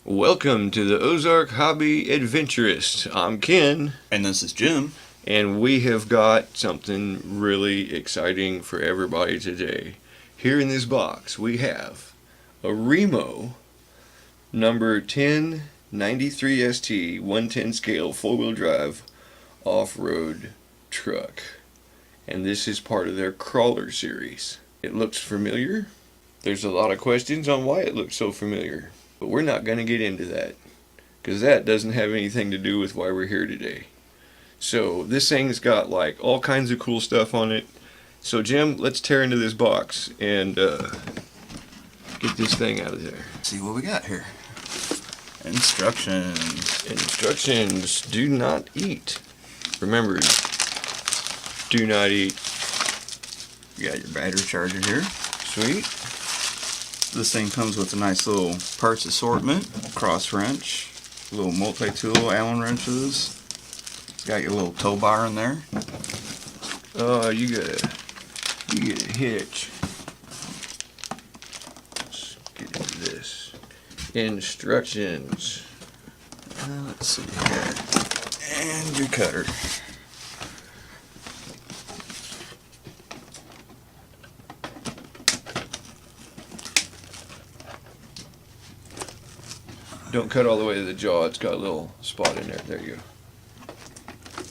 Welcome to the Ozark Hobby Adventurist. I'm Ken. And this is Jim. And we have got something really exciting for everybody today. Here in this box we have a Remo number 1093 ST 110 scale 4-wheel drive off-road truck. And this is part of their crawler series. It looks familiar. There's a lot of questions on why it looks so familiar. But we're not going to get into that, because that doesn't have anything to do with why we're here today. So this thing's got like all kinds of cool stuff on it. So Jim, let's tear into this box and get this thing out of there. See what we got here. Instructions. Instructions. Do not eat. Remember, do not eat. You got your battery charger here. Sweet. This thing comes with a nice little parts assortment, cross wrench, little multi-tool Allen wrenches. It's got your little tow bar in there. Oh, you get a hitch. Let's get into this. Instructions. Let's see here. And your cutter. Don't cut all the way to the jaw. It's got a little spot in there. There you go.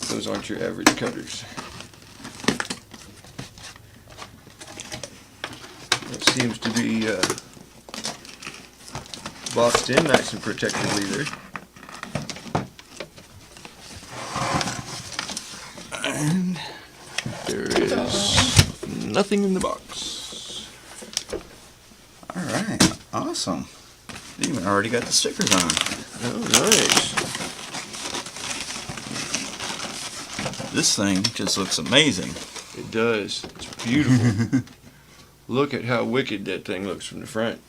Those aren't your average cutters. It seems to be boxed in nice and protectively there. And there is nothing in the box. Alright, awesome. You even already got the stickers on. Oh, nice. This thing just looks amazing. It does. It's beautiful. Look at how wicked that thing looks from the front.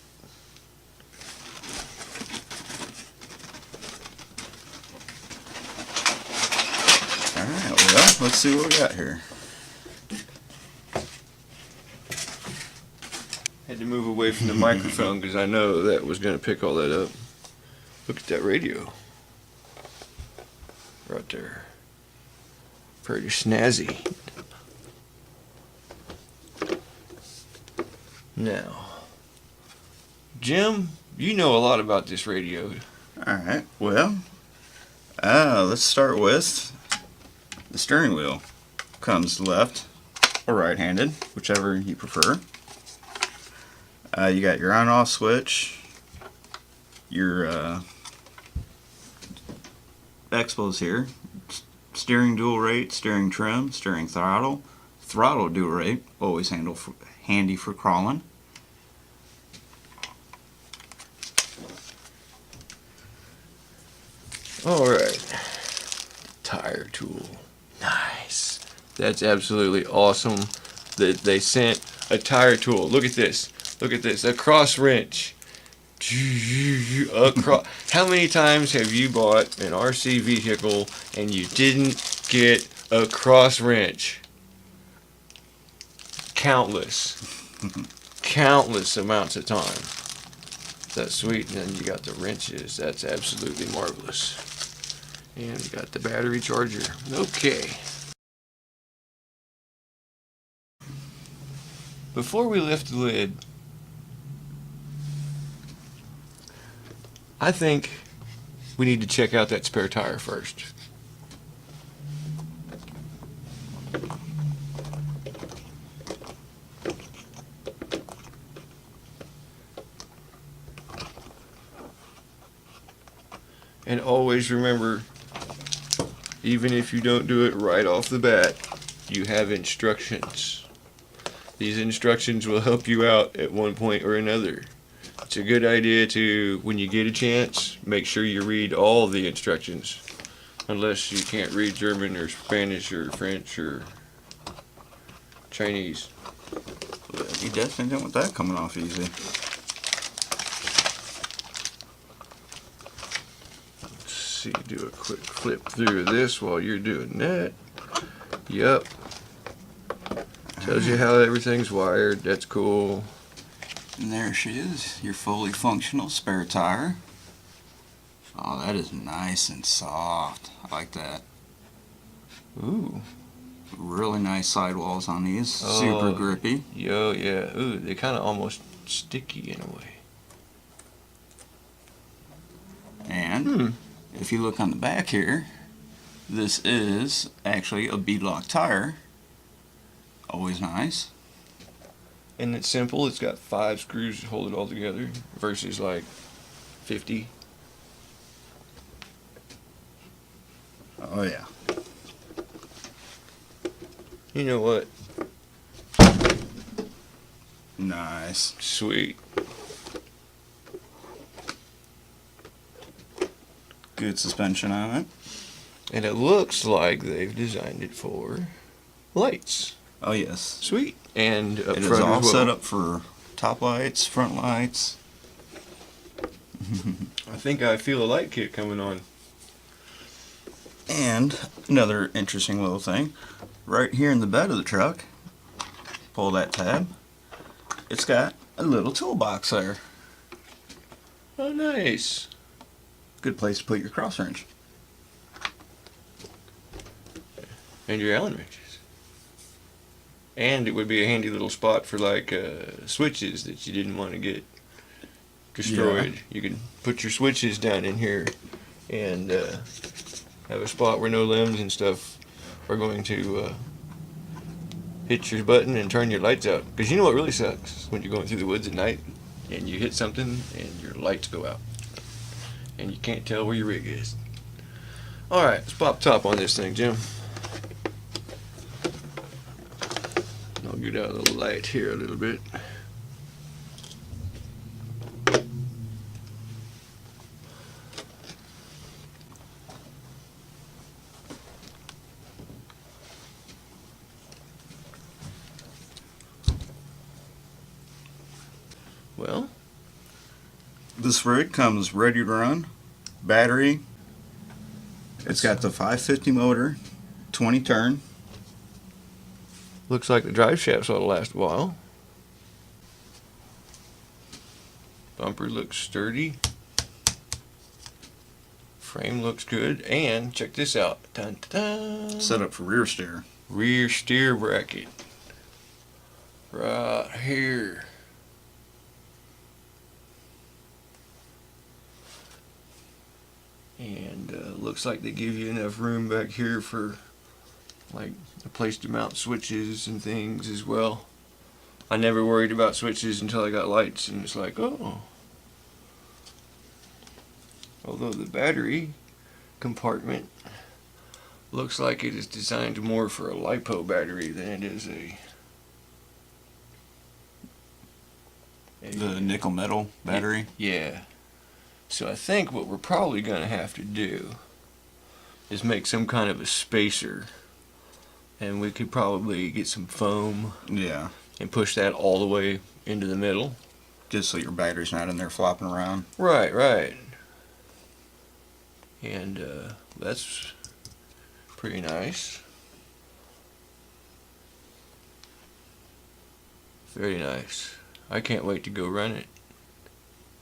Alright, well, let's see what we got here. Had to move away from the microphone because I know that was going to pick all that up. Look at that radio. Right there. Pretty snazzy. Now, Jim, you know a lot about this radio. Alright, well, let's start with the steering wheel. Comes left or right-handed, whichever you prefer. You got your on-off switch, your expos here, steering dual rate, steering trim, steering throttle, throttle dual rate, always handy for crawling. Alright, tire tool. Nice. That's absolutely awesome that they sent a tire tool. Look at this. Look at this. A cross wrench. How many times have you bought an RC vehicle and you didn't get a cross wrench? Countless. Countless amounts of time. That's sweet. And then you got the wrenches. That's absolutely marvelous. And you got the battery charger. Okay. Before we lift the lid, I think we need to check out that spare tire first. And always remember, even if you don't do it right off the bat, you have instructions. These instructions will help you out at one point or another. It's a good idea to, when you get a chance, make sure you read all the instructions. Unless you can't read German or Spanish or French or Chinese. You definitely don't want that coming off easy. Let's see, do a quick flip through this while you're doing that. Yep. Tells you how everything's wired. That's cool. And there she is, your fully functional spare tire. Oh, that is nice and soft. I like that. Ooh. Really nice sidewalls on these. Super grippy. Yo, yeah. Ooh, they kind of almost sticky in a way. And if you look on the back here, this is actually a beadlock tire. Always nice. And it's simple. It's got 5 screws to hold it all together versus like 50. Oh yeah. You know what? Nice. Sweet. Good suspension on it. And it looks like they've designed it for lights. Oh yes. Sweet. And up It is front all as well. set up for top lights, front lights. I think I feel a light kit coming on. And another interesting little thing, right here in the bed of the truck, pull that tab, it's got a little toolbox there. Oh, nice. Good place to put your cross wrench. And your Allen wrenches. And it would be a handy little spot for like switches that you didn't want to get destroyed. Yeah. You could put your switches down in here and have a spot where no limbs and stuff are going to hit your button and turn your lights out. Because you know what really sucks? When you're going through the woods at night and you hit something and your lights go out. And you can't tell where your rig is. Alright, let's pop top on this thing, Jim. I'll get out of the light here a little bit. Well, This rig comes ready to run, battery. It's got the 550 motor, 20 turn. looks like the drive shafts ought to last a while. Bumper looks sturdy. Frame looks good. And check this out. Dun, dun, dun. Set up for rear steer. Rear steer bracket. Right here. And looks like they give you enough room back here for like a place to mount switches and things as well. I never worried about switches until I got lights, and it's like, oh. Although the battery compartment looks like it is designed more for a LiPo battery than it is The nickel metal battery. Yeah. So I think what we're probably going to have to do is make some kind of a spacer, and we could probably get some foam Yeah. and push that all the way into the middle. Just so your battery's not in there flopping around. Right, right. And that's pretty nice. Very nice. I can't wait to go run it.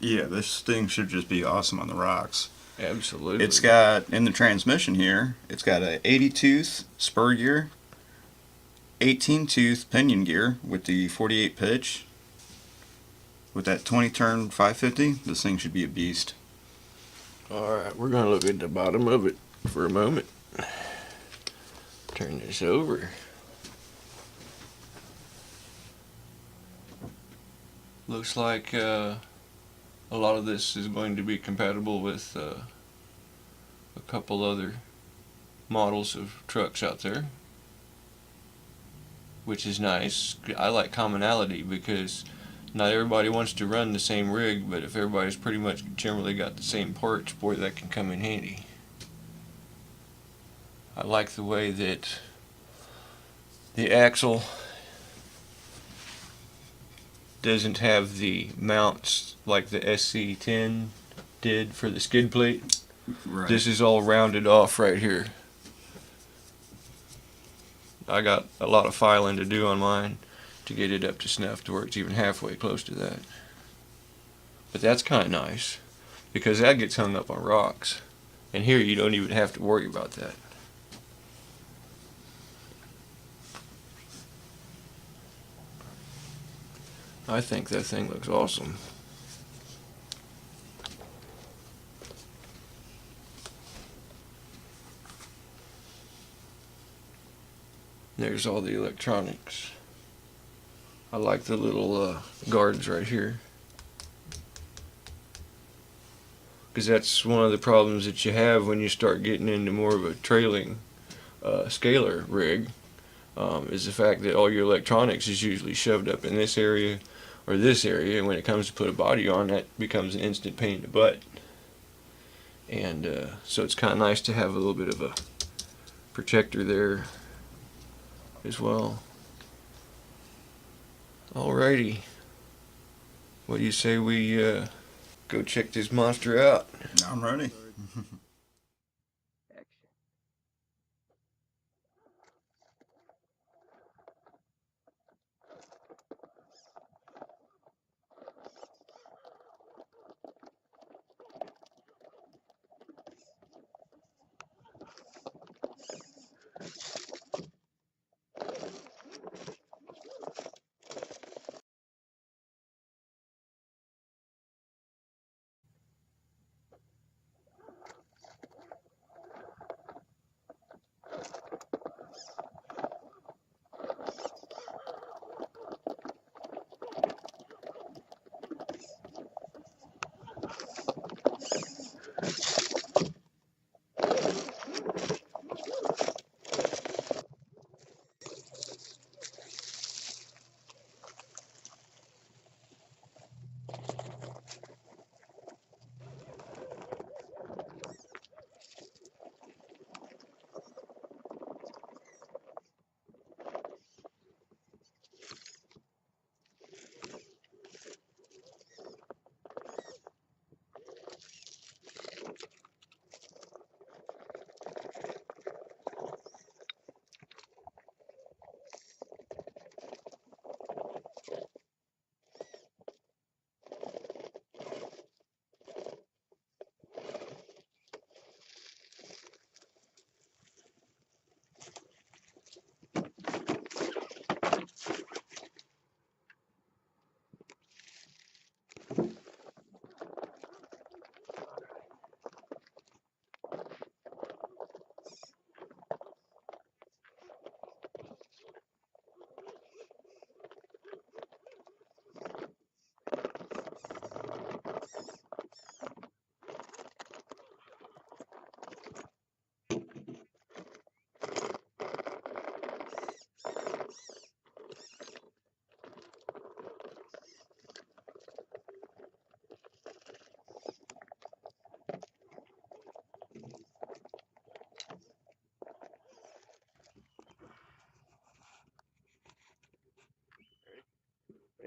Yeah, this thing should just be awesome on the rocks. Absolutely. It's got, in the transmission here, it's got a 80-tooth spur gear, 18-tooth pinion gear with the 48 pitch. With that 20-turn 550, this thing should be a beast. Alright, we're going to look at the bottom of it for a moment. Turn this over. Looks like a lot of this is going to be compatible with a couple other models of trucks out there, which is nice. I like commonality because not everybody wants to run the same rig, but if everybody's pretty much generally got the same parts, boy, that can come in handy. I like the way that the axle doesn't have the mounts like the SC10 did for the skid plate. Right. This is all rounded off right here. I got a lot of filing to do on mine to get it up to snuff to where it's even halfway close to that. But that's kind of nice. because that gets hung up on rocks. And here you don't even have to worry about that. I think that thing looks awesome. There's all the electronics. I like the little guards right here, because that's one of the problems that you have when you start getting into more of a trailing scalar rig, is the fact that all your electronics is usually shoved up in this area or this area, and when it comes to put a body on, that becomes an instant pain in the butt. And so it's kind of nice to have a little bit of a protector there as well. Alrighty, what do you say we go check this monster out? I'm ready.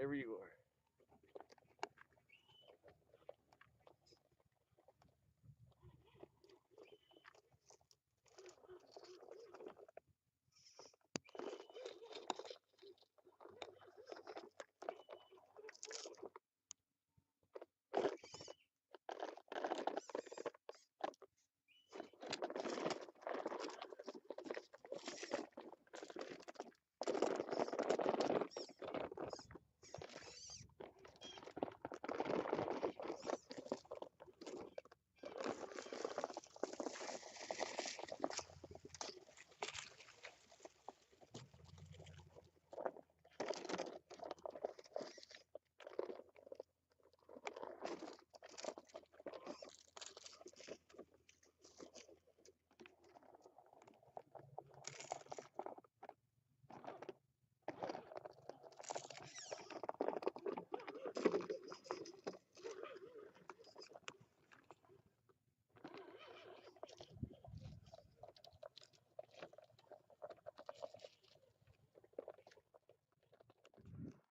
Whenever you